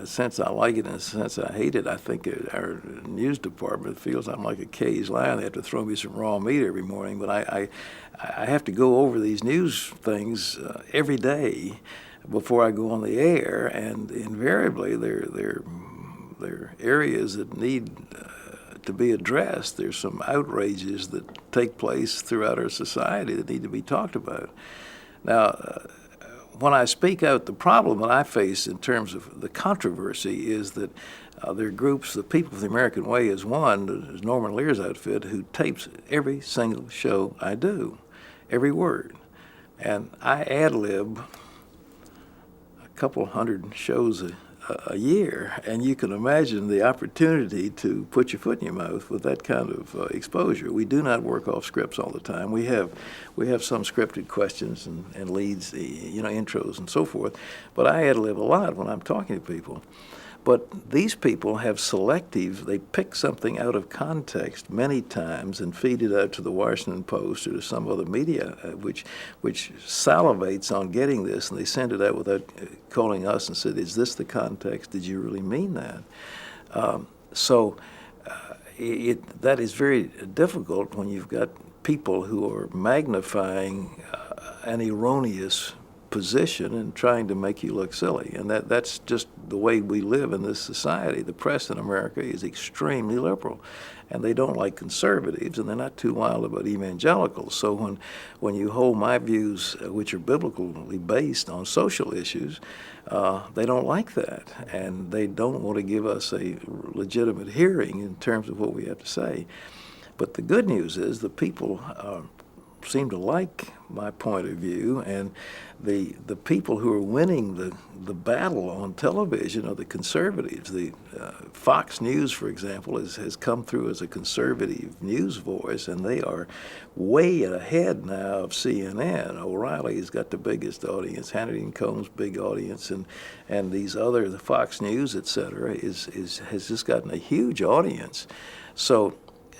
a sense I like it, in a sense I hate it. I think our news department feels I'm like a caged lion. They have to throw me some raw meat every morning, but I have to go over these news things every day before I go on the air, and invariably they're areas that need to be addressed. There's some outrages that take place throughout our society that need to be talked about. Now, when I speak out, the problem that I face in terms of the controversy is that there are groups, the People of the American Way is one, is Norman Lear's outfit, who tapes every single show I do, every word. And I ad-lib a couple hundred shows a year, and you can imagine the opportunity to put your foot in your mouth with that kind of exposure. We do not work off scripts all the time. We have some scripted questions and leads, intros and so forth, but I ad-lib a lot when I'm talking to people. But these people have they pick something out of context many times and feed it out to the Washington Post or to some other media, which salivates on getting this, and they send it out without calling us and said, is this the context? Did you really mean that? That is very difficult when you've got people who are magnifying an erroneous position and trying to make you look silly. And that's just the way we live in this society. The press in America is extremely liberal, and they don't like conservatives, and they're not too wild about evangelicals. So when you hold my views, which are biblically based on social issues, they don't like that, and they don't want to give us a legitimate hearing in terms of what we have to say. But the good news is the people seem to like my point of view, and the people who are winning the battle on television are the conservatives. The Fox News, for example, has come through as a conservative news voice, and they are way ahead now of CNN. O'Reilly's got the biggest audience, Hannity and Combs' big audience, and these other, the Fox News, et cetera, has just gotten a huge audience. So,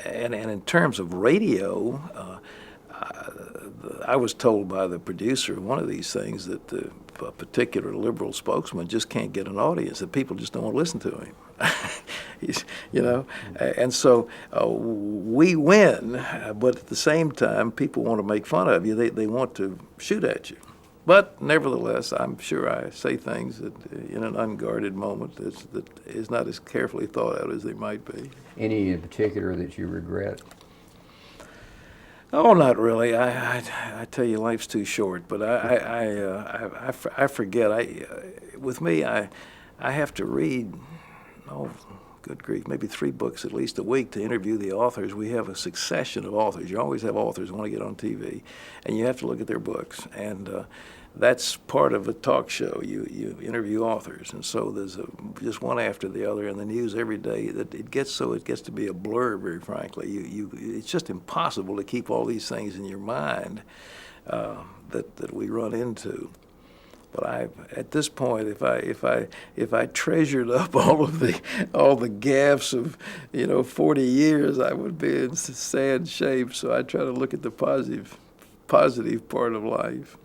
and in terms of radio, I was told by the producer of one of these things that a particular liberal spokesman just can't get an audience, that people just don't want to listen to him. And so we win, but at the same time, people want to make fun of you. They want to shoot at you. But nevertheless, I'm sure I say things that in an unguarded moment that is not as carefully thought out as they might be. Any in particular that you regret? Oh, not really. I tell you, life's too short. But I forget. With me, I have to read. Oh, good grief! Maybe 3 books at least a week to interview the authors. We have a succession of authors. You always have authors who want to get on TV, and you have to look at their books. And that's part of a talk show. You interview authors, and so there's just one after the other in the news every day. That it gets to be a blur. Very frankly, it's just impossible to keep all these things in your mind that we run into. But at this point, if I treasured up all the gaffes of 40 years, I would be in sad shape. So I try to look at the positive part of life.